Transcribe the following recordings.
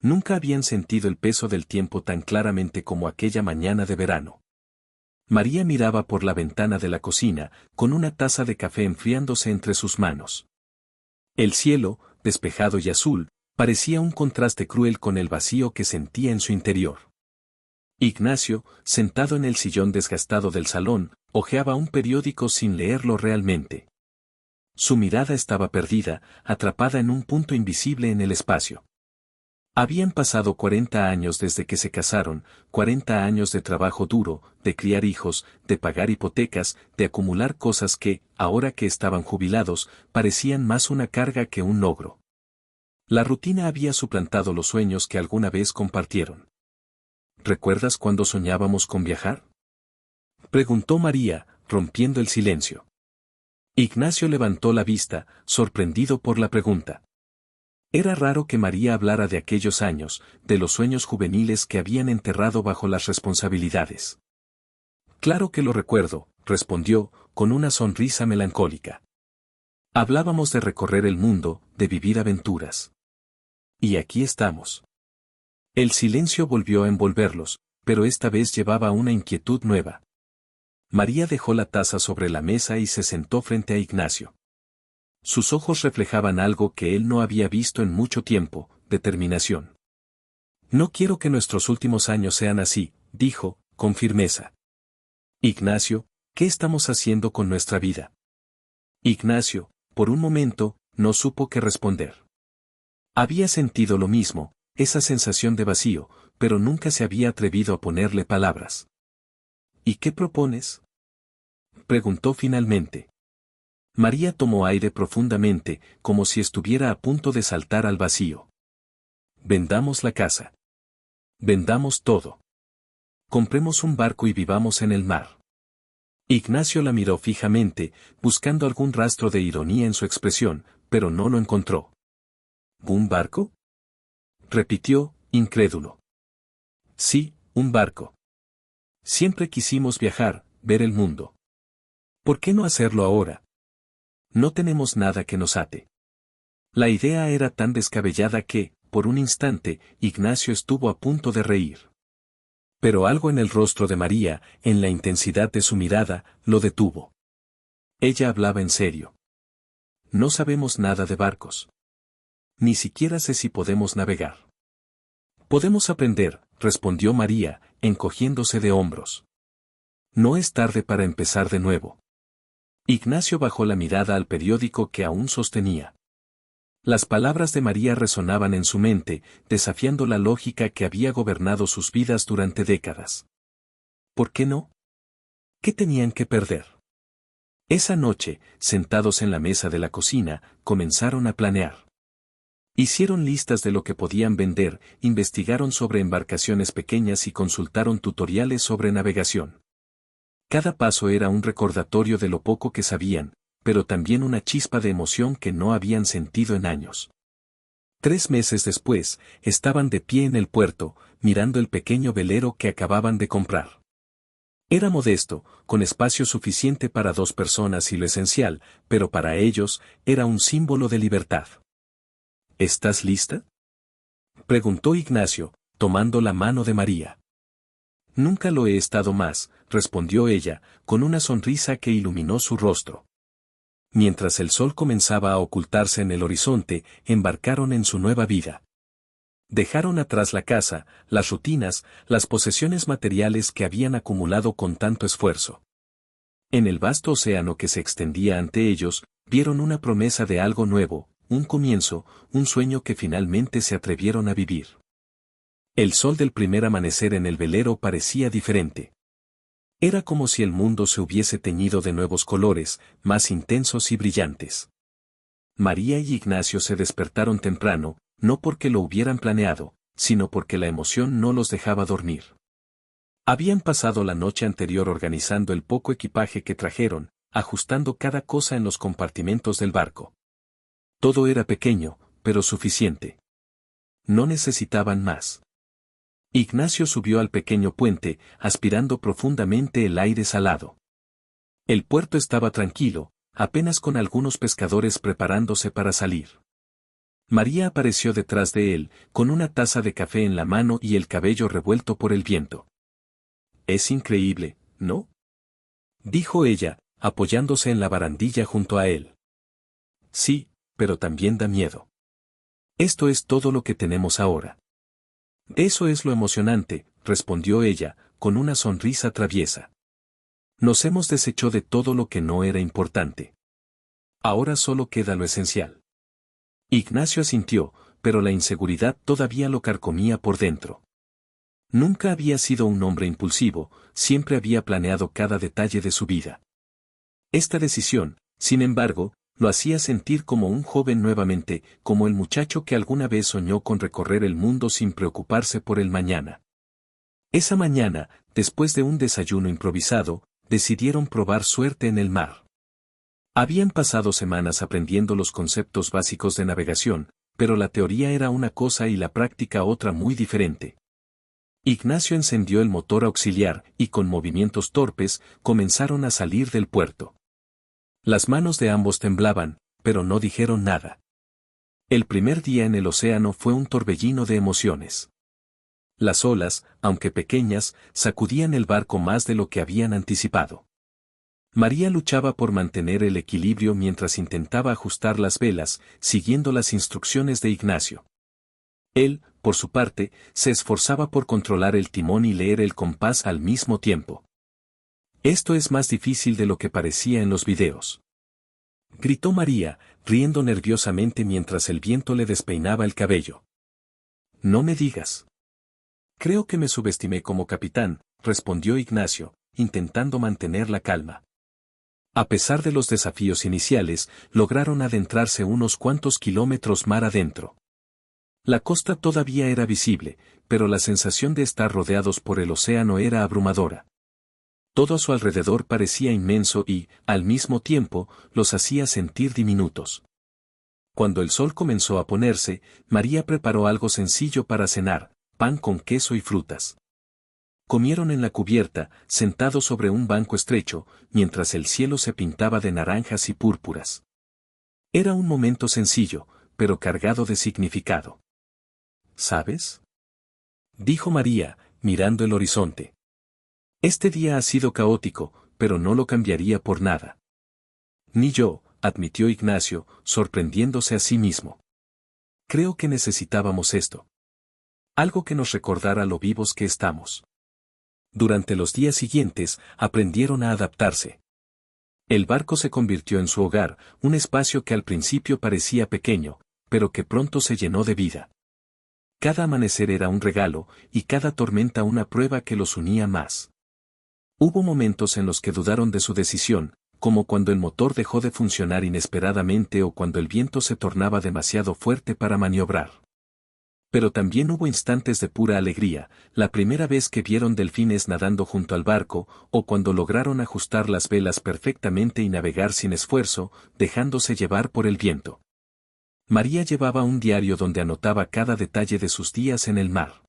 Nunca habían sentido el peso del tiempo tan claramente como aquella mañana de verano. María miraba por la ventana de la cocina, con una taza de café enfriándose entre sus manos. El cielo, despejado y azul, parecía un contraste cruel con el vacío que sentía en su interior. Ignacio, sentado en el sillón desgastado del salón, hojeaba un periódico sin leerlo realmente. Su mirada estaba perdida, atrapada en un punto invisible en el espacio. Habían pasado 40 años desde que se casaron, 40 años de trabajo duro, de criar hijos, de pagar hipotecas, de acumular cosas que, ahora que estaban jubilados, parecían más una carga que un logro. La rutina había suplantado los sueños que alguna vez compartieron. ¿Recuerdas cuando soñábamos con viajar?, preguntó María, rompiendo el silencio. Ignacio levantó la vista, sorprendido por la pregunta. Era raro que María hablara de aquellos años, de los sueños juveniles que habían enterrado bajo las responsabilidades. Claro que lo recuerdo, respondió, con una sonrisa melancólica. Hablábamos de recorrer el mundo, de vivir aventuras. Y aquí estamos. El silencio volvió a envolverlos, pero esta vez llevaba una inquietud nueva. María dejó la taza sobre la mesa y se sentó frente a Ignacio. Sus ojos reflejaban algo que él no había visto en mucho tiempo, determinación. No quiero que nuestros últimos años sean así, dijo, con firmeza. Ignacio, ¿qué estamos haciendo con nuestra vida? Ignacio, por un momento, no supo qué responder. Había sentido lo mismo, esa sensación de vacío, pero nunca se había atrevido a ponerle palabras. ¿Y qué propones?, preguntó finalmente. María tomó aire profundamente, como si estuviera a punto de saltar al vacío. Vendamos la casa. Vendamos todo. Compremos un barco y vivamos en el mar. Ignacio la miró fijamente, buscando algún rastro de ironía en su expresión, pero no lo encontró. ¿Un barco?, repitió, incrédulo. Sí, un barco. Siempre quisimos viajar, ver el mundo. ¿Por qué no hacerlo ahora? No tenemos nada que nos ate. La idea era tan descabellada que, por un instante, Ignacio estuvo a punto de reír. Pero algo en el rostro de María, en la intensidad de su mirada, lo detuvo. Ella hablaba en serio. No sabemos nada de barcos. Ni siquiera sé si podemos navegar. Podemos aprender, respondió María, encogiéndose de hombros. No es tarde para empezar de nuevo. Ignacio bajó la mirada al periódico que aún sostenía. Las palabras de María resonaban en su mente, desafiando la lógica que había gobernado sus vidas durante décadas. ¿Por qué no? ¿Qué tenían que perder? Esa noche, sentados en la mesa de la cocina, comenzaron a planear. Hicieron listas de lo que podían vender, investigaron sobre embarcaciones pequeñas y consultaron tutoriales sobre navegación. Cada paso era un recordatorio de lo poco que sabían, pero también una chispa de emoción que no habían sentido en años. 3 meses después, estaban de pie en el puerto, mirando el pequeño velero que acababan de comprar. Era modesto, con espacio suficiente para 2 personas y lo esencial, pero para ellos, era un símbolo de libertad. ¿Estás lista?, preguntó Ignacio, tomando la mano de María. Nunca lo he estado más, respondió ella, con una sonrisa que iluminó su rostro. Mientras el sol comenzaba a ocultarse en el horizonte, embarcaron en su nueva vida. Dejaron atrás la casa, las rutinas, las posesiones materiales que habían acumulado con tanto esfuerzo. En el vasto océano que se extendía ante ellos, vieron una promesa de algo nuevo, un comienzo, un sueño que finalmente se atrevieron a vivir. El sol del primer amanecer en el velero parecía diferente. Era como si el mundo se hubiese teñido de nuevos colores, más intensos y brillantes. María y Ignacio se despertaron temprano, no porque lo hubieran planeado, sino porque la emoción no los dejaba dormir. Habían pasado la noche anterior organizando el poco equipaje que trajeron, ajustando cada cosa en los compartimentos del barco. Todo era pequeño, pero suficiente. No necesitaban más. Ignacio subió al pequeño puente, aspirando profundamente el aire salado. El puerto estaba tranquilo, apenas con algunos pescadores preparándose para salir. María apareció detrás de él, con una taza de café en la mano y el cabello revuelto por el viento. Es increíble, ¿no? Dijo ella, apoyándose en la barandilla junto a él. Sí, pero también da miedo. Esto es todo lo que tenemos ahora. Eso es lo emocionante, respondió ella, con una sonrisa traviesa. Nos hemos deshecho de todo lo que no era importante. Ahora solo queda lo esencial. Ignacio asintió, pero la inseguridad todavía lo carcomía por dentro. Nunca había sido un hombre impulsivo, siempre había planeado cada detalle de su vida. Esta decisión, sin embargo, lo hacía sentir como un joven nuevamente, como el muchacho que alguna vez soñó con recorrer el mundo sin preocuparse por el mañana. Esa mañana, después de un desayuno improvisado, decidieron probar suerte en el mar. Habían pasado semanas aprendiendo los conceptos básicos de navegación, pero la teoría era una cosa y la práctica otra muy diferente. Ignacio encendió el motor auxiliar y con movimientos torpes comenzaron a salir del puerto. Las manos de ambos temblaban, pero no dijeron nada. El primer día en el océano fue un torbellino de emociones. Las olas, aunque pequeñas, sacudían el barco más de lo que habían anticipado. María luchaba por mantener el equilibrio mientras intentaba ajustar las velas, siguiendo las instrucciones de Ignacio. Él, por su parte, se esforzaba por controlar el timón y leer el compás al mismo tiempo. Esto es más difícil de lo que parecía en los videos. Gritó María, riendo nerviosamente mientras el viento le despeinaba el cabello. No me digas. Creo que me subestimé como capitán, respondió Ignacio, intentando mantener la calma. A pesar de los desafíos iniciales, lograron adentrarse unos cuantos kilómetros mar adentro. La costa todavía era visible, pero la sensación de estar rodeados por el océano era abrumadora. Todo a su alrededor parecía inmenso y, al mismo tiempo, los hacía sentir diminutos. Cuando el sol comenzó a ponerse, María preparó algo sencillo para cenar, pan con queso y frutas. Comieron en la cubierta, sentados sobre un banco estrecho, mientras el cielo se pintaba de naranjas y púrpuras. Era un momento sencillo, pero cargado de significado. ¿Sabes? Dijo María, mirando el horizonte. Este día ha sido caótico, pero no lo cambiaría por nada. Ni yo, admitió Ignacio, sorprendiéndose a sí mismo. Creo que necesitábamos esto. Algo que nos recordara lo vivos que estamos. Durante los días siguientes, aprendieron a adaptarse. El barco se convirtió en su hogar, un espacio que al principio parecía pequeño, pero que pronto se llenó de vida. Cada amanecer era un regalo, y cada tormenta una prueba que los unía más. Hubo momentos en los que dudaron de su decisión, como cuando el motor dejó de funcionar inesperadamente o cuando el viento se tornaba demasiado fuerte para maniobrar. Pero también hubo instantes de pura alegría, la primera vez que vieron delfines nadando junto al barco, o cuando lograron ajustar las velas perfectamente y navegar sin esfuerzo, dejándose llevar por el viento. María llevaba un diario donde anotaba cada detalle de sus días en el mar.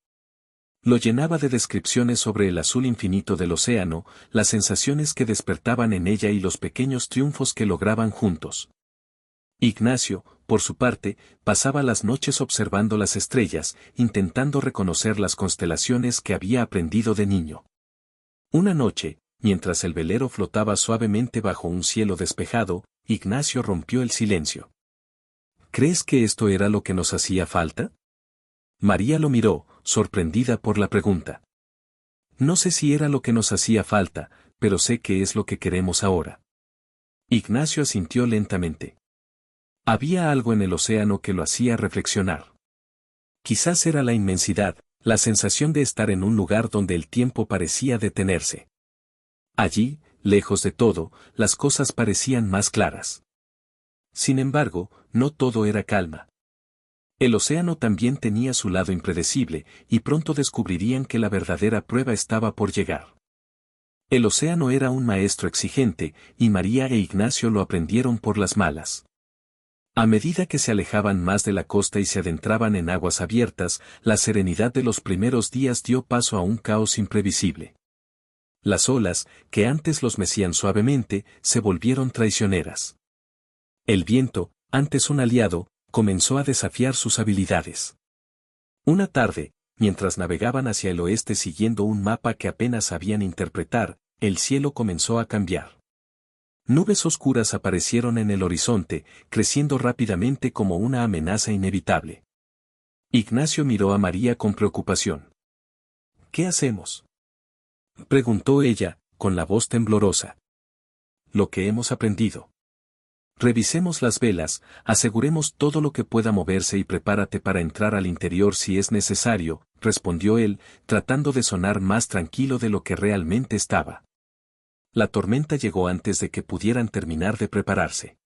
Lo llenaba de descripciones sobre el azul infinito del océano, las sensaciones que despertaban en ella y los pequeños triunfos que lograban juntos. Ignacio, por su parte, pasaba las noches observando las estrellas, intentando reconocer las constelaciones que había aprendido de niño. Una noche, mientras el velero flotaba suavemente bajo un cielo despejado, Ignacio rompió el silencio. ¿Crees que esto era lo que nos hacía falta? María lo miró, sorprendida por la pregunta. No sé si era lo que nos hacía falta, pero sé que es lo que queremos ahora. Ignacio asintió lentamente. Había algo en el océano que lo hacía reflexionar. Quizás era la inmensidad, la sensación de estar en un lugar donde el tiempo parecía detenerse. Allí, lejos de todo, las cosas parecían más claras. Sin embargo, no todo era calma. El océano también tenía su lado impredecible, y pronto descubrirían que la verdadera prueba estaba por llegar. El océano era un maestro exigente, y María e Ignacio lo aprendieron por las malas. A medida que se alejaban más de la costa y se adentraban en aguas abiertas, la serenidad de los primeros días dio paso a un caos imprevisible. Las olas, que antes los mecían suavemente, se volvieron traicioneras. El viento, antes un aliado, Comenzó a desafiar sus habilidades. Una tarde, mientras navegaban hacia el oeste siguiendo un mapa que apenas sabían interpretar, el cielo comenzó a cambiar. Nubes oscuras aparecieron en el horizonte, creciendo rápidamente como una amenaza inevitable. Ignacio miró a María con preocupación. ¿Qué hacemos?, preguntó ella, con la voz temblorosa. Lo que hemos aprendido. Revisemos las velas, aseguremos todo lo que pueda moverse y prepárate para entrar al interior si es necesario, respondió él, tratando de sonar más tranquilo de lo que realmente estaba. La tormenta llegó antes de que pudieran terminar de prepararse.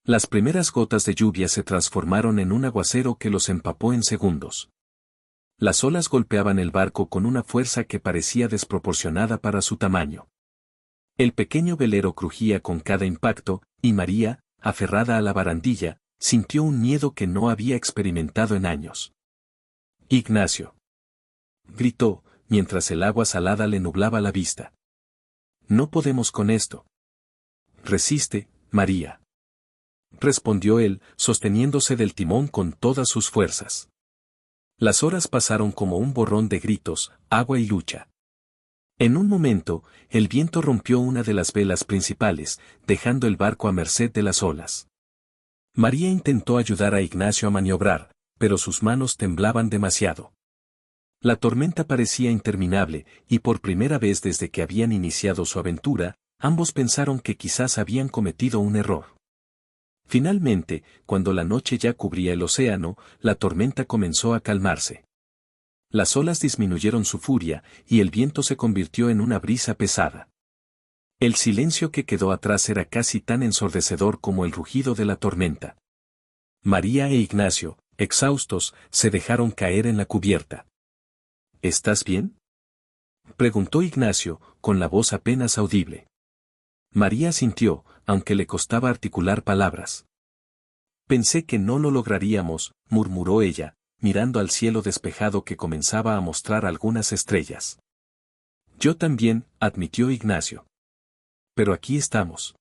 Las primeras gotas de lluvia se transformaron en un aguacero que los empapó en segundos. Las olas golpeaban el barco con una fuerza que parecía desproporcionada para su tamaño. El pequeño velero crujía con cada impacto, y María, aferrada a la barandilla, sintió un miedo que no había experimentado en años. «Ignacio», gritó, mientras el agua salada le nublaba la vista. «No podemos con esto». «Resiste, María», respondió él, sosteniéndose del timón con todas sus fuerzas. Las horas pasaron como un borrón de gritos, agua y lucha. En un momento, el viento rompió una de las velas principales, dejando el barco a merced de las olas. María intentó ayudar a Ignacio a maniobrar, pero sus manos temblaban demasiado. La tormenta parecía interminable, y por primera vez desde que habían iniciado su aventura, ambos pensaron que quizás habían cometido un error. Finalmente, cuando la noche ya cubría el océano, la tormenta comenzó a calmarse. Las olas disminuyeron su furia, y el viento se convirtió en una brisa pesada. El silencio que quedó atrás era casi tan ensordecedor como el rugido de la tormenta. María e Ignacio, exhaustos, se dejaron caer en la cubierta. ¿Estás bien?, preguntó Ignacio, con la voz apenas audible. María asintió, aunque le costaba articular palabras. Pensé que no lo lograríamos, murmuró ella, mirando al cielo despejado que comenzaba a mostrar algunas estrellas. Yo también, admitió Ignacio. Pero aquí estamos.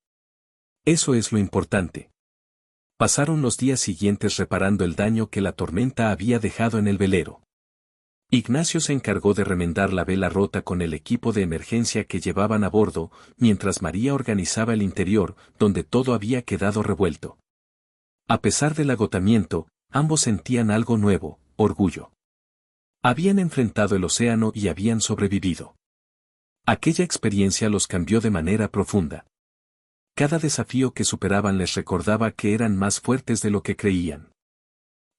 Eso es lo importante. Pasaron los días siguientes reparando el daño que la tormenta había dejado en el velero. Ignacio se encargó de remendar la vela rota con el equipo de emergencia que llevaban a bordo, mientras María organizaba el interior, donde todo había quedado revuelto. A pesar del agotamiento, ambos sentían algo nuevo, orgullo. Habían enfrentado el océano y habían sobrevivido. Aquella experiencia los cambió de manera profunda. Cada desafío que superaban les recordaba que eran más fuertes de lo que creían.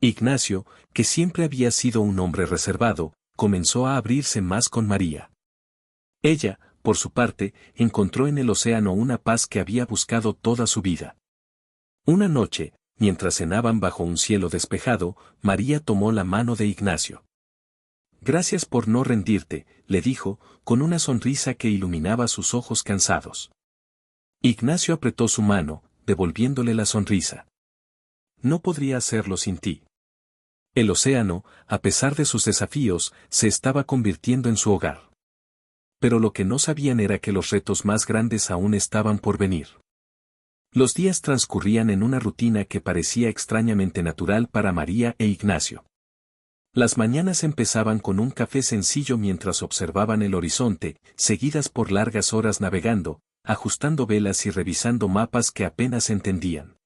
Ignacio, que siempre había sido un hombre reservado, comenzó a abrirse más con María. Ella, por su parte, encontró en el océano una paz que había buscado toda su vida. Una noche, mientras cenaban bajo un cielo despejado, María tomó la mano de Ignacio. Gracias por no rendirte, le dijo, con una sonrisa que iluminaba sus ojos cansados. Ignacio apretó su mano, devolviéndole la sonrisa. No podría hacerlo sin ti. El océano, a pesar de sus desafíos, se estaba convirtiendo en su hogar. Pero lo que no sabían era que los retos más grandes aún estaban por venir. Los días transcurrían en una rutina que parecía extrañamente natural para María e Ignacio. Las mañanas empezaban con un café sencillo mientras observaban el horizonte, seguidas por largas horas navegando, ajustando velas y revisando mapas que apenas entendían.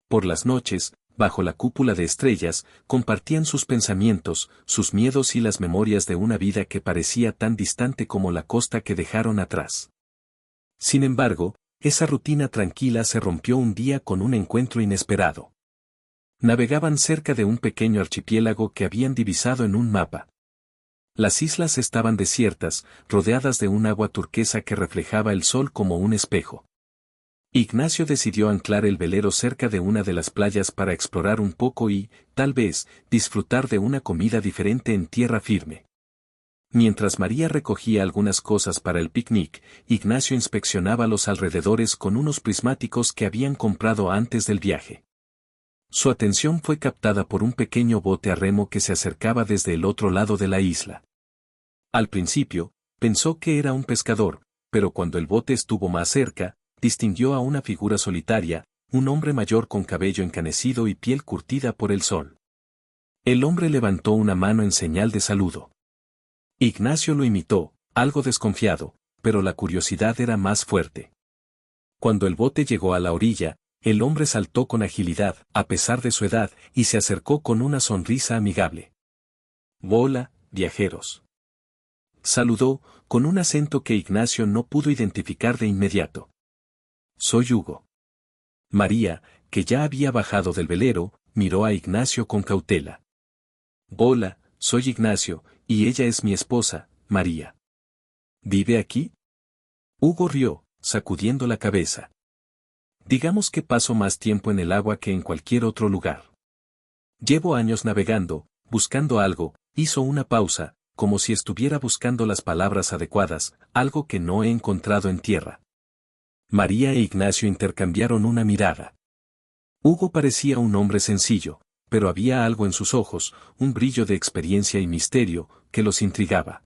Por las noches, bajo la cúpula de estrellas, compartían sus pensamientos, sus miedos y las memorias de una vida que parecía tan distante como la costa que dejaron atrás. Sin embargo, esa rutina tranquila se rompió un día con un encuentro inesperado. Navegaban cerca de un pequeño archipiélago que habían divisado en un mapa. Las islas estaban desiertas, rodeadas de un agua turquesa que reflejaba el sol como un espejo. Ignacio decidió anclar el velero cerca de una de las playas para explorar un poco y, tal vez, disfrutar de una comida diferente en tierra firme. Mientras María recogía algunas cosas para el picnic, Ignacio inspeccionaba los alrededores con unos prismáticos que habían comprado antes del viaje. Su atención fue captada por un pequeño bote a remo que se acercaba desde el otro lado de la isla. Al principio, pensó que era un pescador, pero cuando el bote estuvo más cerca, distinguió a una figura solitaria, un hombre mayor con cabello encanecido y piel curtida por el sol. El hombre levantó una mano en señal de saludo. Ignacio lo imitó, algo desconfiado, pero la curiosidad era más fuerte. Cuando el bote llegó a la orilla, el hombre saltó con agilidad, a pesar de su edad, y se acercó con una sonrisa amigable. «Hola, viajeros». Saludó, con un acento que Ignacio no pudo identificar de inmediato. «Soy Hugo». María, que ya había bajado del velero, miró a Ignacio con cautela. «Hola, soy Ignacio, y ella es mi esposa, María». «¿Vive aquí?» Hugo rió, sacudiendo la cabeza. «Digamos que paso más tiempo en el agua que en cualquier otro lugar. Llevo años navegando, buscando algo». Hizo una pausa, como si estuviera buscando las palabras adecuadas, algo que no he encontrado en tierra. María e Ignacio intercambiaron una mirada. Hugo parecía un hombre sencillo, pero había algo en sus ojos, un brillo de experiencia y misterio, que los intrigaba.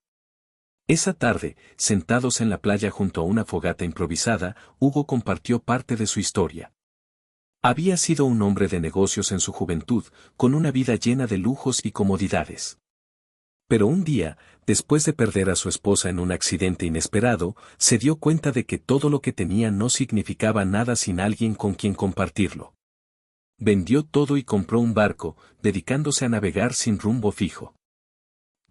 Esa tarde, sentados en la playa junto a una fogata improvisada, Hugo compartió parte de su historia. Había sido un hombre de negocios en su juventud, con una vida llena de lujos y comodidades. Pero un día, después de perder a su esposa en un accidente inesperado, se dio cuenta de que todo lo que tenía no significaba nada sin alguien con quien compartirlo. Vendió todo y compró un barco, dedicándose a navegar sin rumbo fijo.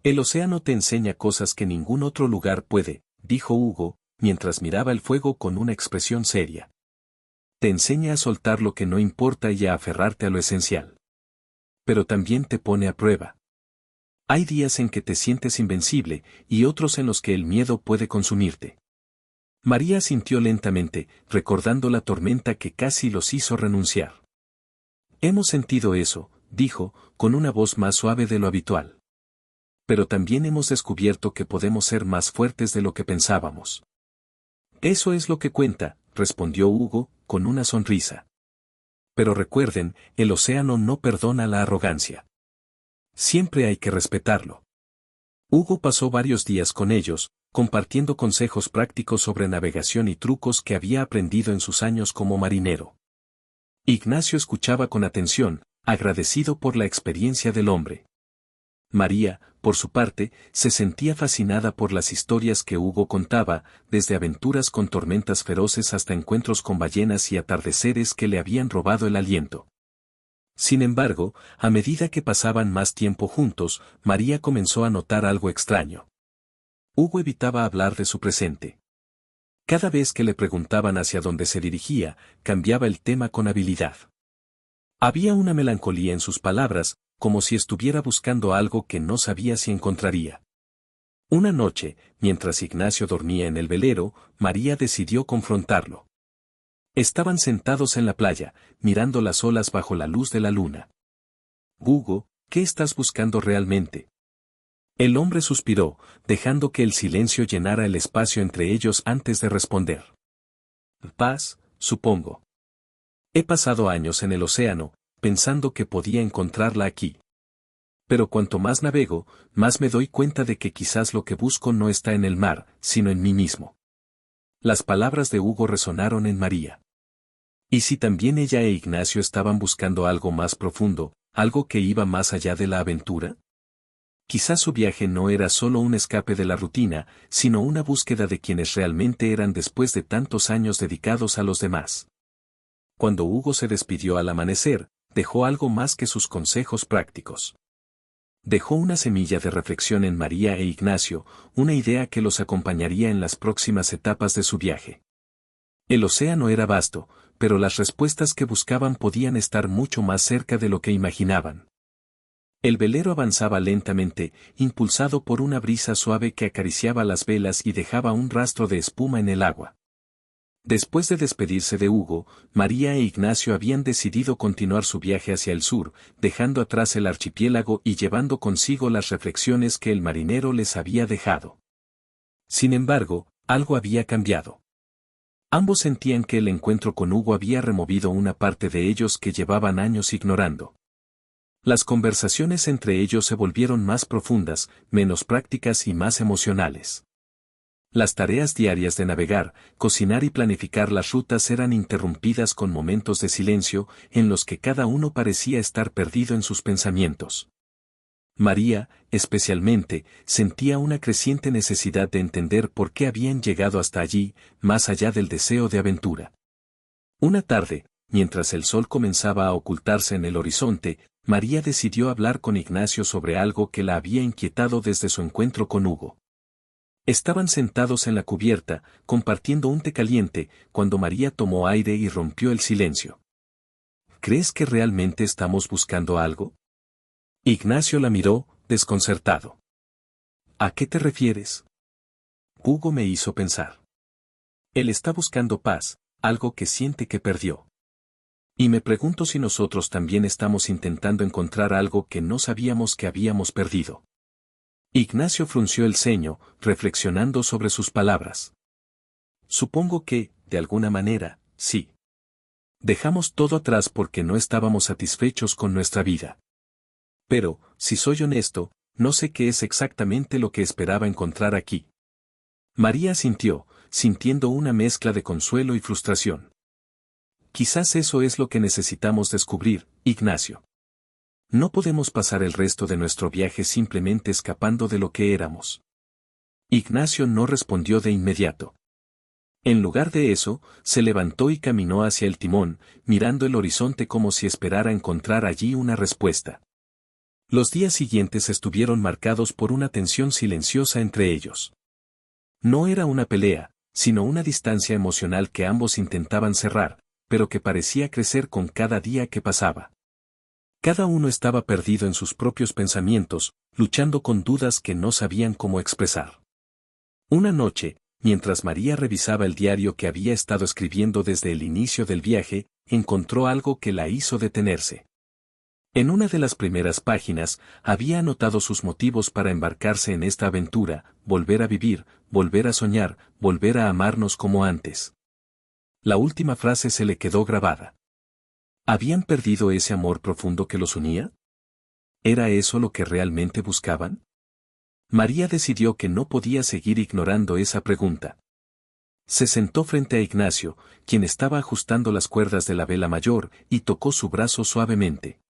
«El océano te enseña cosas que ningún otro lugar puede», dijo Hugo, mientras miraba el fuego con una expresión seria. «Te enseña a soltar lo que no importa y a aferrarte a lo esencial. Pero también te pone a prueba. Hay días en que te sientes invencible, y otros en los que el miedo puede consumirte». María sintió lentamente, recordando la tormenta que casi los hizo renunciar. «Hemos sentido eso», dijo, con una voz más suave de lo habitual. «Pero también hemos descubierto que podemos ser más fuertes de lo que pensábamos». «Eso es lo que cuenta», respondió Hugo, con una sonrisa. «Pero recuerden, el océano no perdona la arrogancia. Siempre hay que respetarlo». Hugo pasó varios días con ellos, compartiendo consejos prácticos sobre navegación y trucos que había aprendido en sus años como marinero. Ignacio escuchaba con atención, agradecido por la experiencia del hombre. María, por su parte, se sentía fascinada por las historias que Hugo contaba, desde aventuras con tormentas feroces hasta encuentros con ballenas y atardeceres que le habían robado el aliento. Sin embargo, a medida que pasaban más tiempo juntos, María comenzó a notar algo extraño. Hugo evitaba hablar de su presente. Cada vez que le preguntaban hacia dónde se dirigía, cambiaba el tema con habilidad. Había una melancolía en sus palabras, como si estuviera buscando algo que no sabía si encontraría. Una noche, mientras Ignacio dormía en el velero, María decidió confrontarlo. Estaban sentados en la playa, mirando las olas bajo la luz de la luna. «Hugo, ¿qué estás buscando realmente?». El hombre suspiró, dejando que el silencio llenara el espacio entre ellos antes de responder. «Paz, supongo. He pasado años en el océano, pensando que podía encontrarla aquí. Pero cuanto más navego, más me doy cuenta de que quizás lo que busco no está en el mar, sino en mí mismo». Las palabras de Hugo resonaron en María. ¿Y si también ella e Ignacio estaban buscando algo más profundo, algo que iba más allá de la aventura? Quizás su viaje no era solo un escape de la rutina, sino una búsqueda de quienes realmente eran después de tantos años dedicados a los demás. Cuando Hugo se despidió al amanecer, dejó algo más que sus consejos prácticos. Dejó una semilla de reflexión en María e Ignacio, una idea que los acompañaría en las próximas etapas de su viaje. El océano era vasto, pero las respuestas que buscaban podían estar mucho más cerca de lo que imaginaban. El velero avanzaba lentamente, impulsado por una brisa suave que acariciaba las velas y dejaba un rastro de espuma en el agua. Después de despedirse de Hugo, María e Ignacio habían decidido continuar su viaje hacia el sur, dejando atrás el archipiélago y llevando consigo las reflexiones que el marinero les había dejado. Sin embargo, algo había cambiado. Ambos sentían que el encuentro con Hugo había removido una parte de ellos que llevaban años ignorando. Las conversaciones entre ellos se volvieron más profundas, menos prácticas y más emocionales. Las tareas diarias de navegar, cocinar y planificar las rutas eran interrumpidas con momentos de silencio en los que cada uno parecía estar perdido en sus pensamientos. María, especialmente, sentía una creciente necesidad de entender por qué habían llegado hasta allí, más allá del deseo de aventura. Una tarde, mientras el sol comenzaba a ocultarse en el horizonte, María decidió hablar con Ignacio sobre algo que la había inquietado desde su encuentro con Hugo. Estaban sentados en la cubierta, compartiendo un té caliente, cuando María tomó aire y rompió el silencio. ¿Crees que realmente estamos buscando algo? Ignacio la miró, desconcertado. ¿A qué te refieres? Hugo me hizo pensar. Él está buscando paz, algo que siente que perdió. Y me pregunto si nosotros también estamos intentando encontrar algo que no sabíamos que habíamos perdido. Ignacio frunció el ceño, reflexionando sobre sus palabras. Supongo que, de alguna manera, sí. Dejamos todo atrás porque no estábamos satisfechos con nuestra vida. Pero, si soy honesto, no sé qué es exactamente lo que esperaba encontrar aquí. María asintió, sintiendo una mezcla de consuelo y frustración. Quizás eso es lo que necesitamos descubrir, Ignacio. No podemos pasar el resto de nuestro viaje simplemente escapando de lo que éramos. Ignacio no respondió de inmediato. En lugar de eso, se levantó y caminó hacia el timón, mirando el horizonte como si esperara encontrar allí una respuesta. Los días siguientes estuvieron marcados por una tensión silenciosa entre ellos. No era una pelea, sino una distancia emocional que ambos intentaban cerrar, pero que parecía crecer con cada día que pasaba. Cada uno estaba perdido en sus propios pensamientos, luchando con dudas que no sabían cómo expresar. Una noche, mientras María revisaba el diario que había estado escribiendo desde el inicio del viaje, encontró algo que la hizo detenerse. En una de las primeras páginas, había anotado sus motivos para embarcarse en esta aventura: volver a vivir, volver a soñar, volver a amarnos como antes. La última frase se le quedó grabada. ¿Habían perdido ese amor profundo que los unía? ¿Era eso lo que realmente buscaban? María decidió que no podía seguir ignorando esa pregunta. Se sentó frente a Ignacio, quien estaba ajustando las cuerdas de la vela mayor, y tocó su brazo suavemente.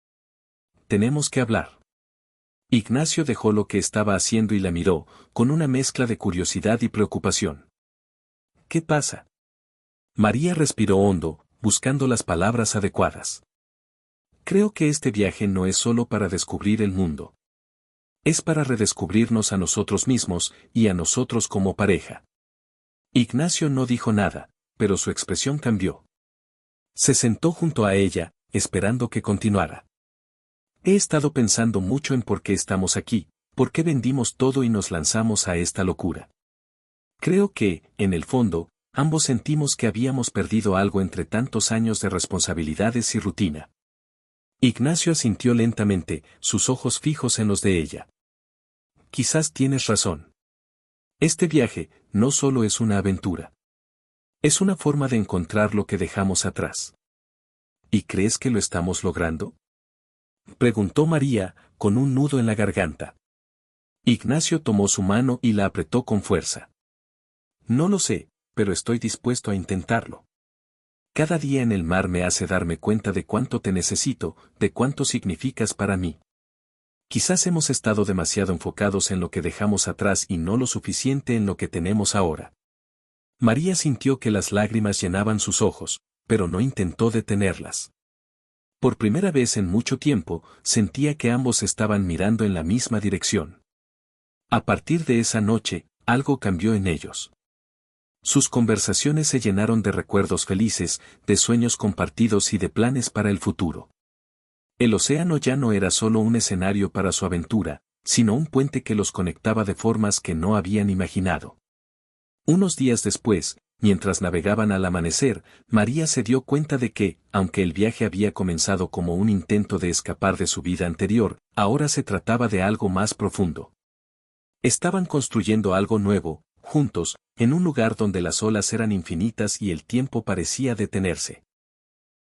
Tenemos que hablar. Ignacio dejó lo que estaba haciendo y la miró, con una mezcla de curiosidad y preocupación. ¿Qué pasa? María respiró hondo, buscando las palabras adecuadas. Creo que este viaje no es solo para descubrir el mundo. Es para redescubrirnos a nosotros mismos y a nosotros como pareja. Ignacio no dijo nada, pero su expresión cambió. Se sentó junto a ella, esperando que continuara. He estado pensando mucho en por qué estamos aquí, por qué vendimos todo y nos lanzamos a esta locura. Creo que, en el fondo, ambos sentimos que habíamos perdido algo entre tantos años de responsabilidades y rutina. Ignacio asintió lentamente, sus ojos fijos en los de ella. Quizás tienes razón. Este viaje, no solo es una aventura. Es una forma de encontrar lo que dejamos atrás. ¿Y crees que lo estamos logrando? Preguntó María, con un nudo en la garganta. Ignacio tomó su mano y la apretó con fuerza. No lo sé, pero estoy dispuesto a intentarlo. Cada día en el mar me hace darme cuenta de cuánto te necesito, de cuánto significas para mí. Quizás hemos estado demasiado enfocados en lo que dejamos atrás y no lo suficiente en lo que tenemos ahora. María sintió que las lágrimas llenaban sus ojos, pero no intentó detenerlas. Por primera vez en mucho tiempo, sentía que ambos estaban mirando en la misma dirección. A partir de esa noche, algo cambió en ellos. Sus conversaciones se llenaron de recuerdos felices, de sueños compartidos y de planes para el futuro. El océano ya no era solo un escenario para su aventura, sino un puente que los conectaba de formas que no habían imaginado. Unos días después, mientras navegaban al amanecer, María se dio cuenta de que, aunque el viaje había comenzado como un intento de escapar de su vida anterior, ahora se trataba de algo más profundo. Estaban construyendo algo nuevo, juntos, en un lugar donde las olas eran infinitas y el tiempo parecía detenerse.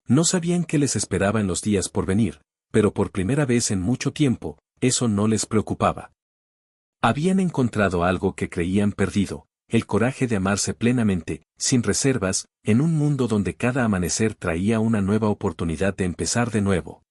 No sabían qué les esperaba en los días por venir, pero por primera vez en mucho tiempo, eso no les preocupaba. Habían encontrado algo que creían perdido, el coraje de amarse plenamente, sin reservas, en un mundo donde cada amanecer traía una nueva oportunidad de empezar de nuevo.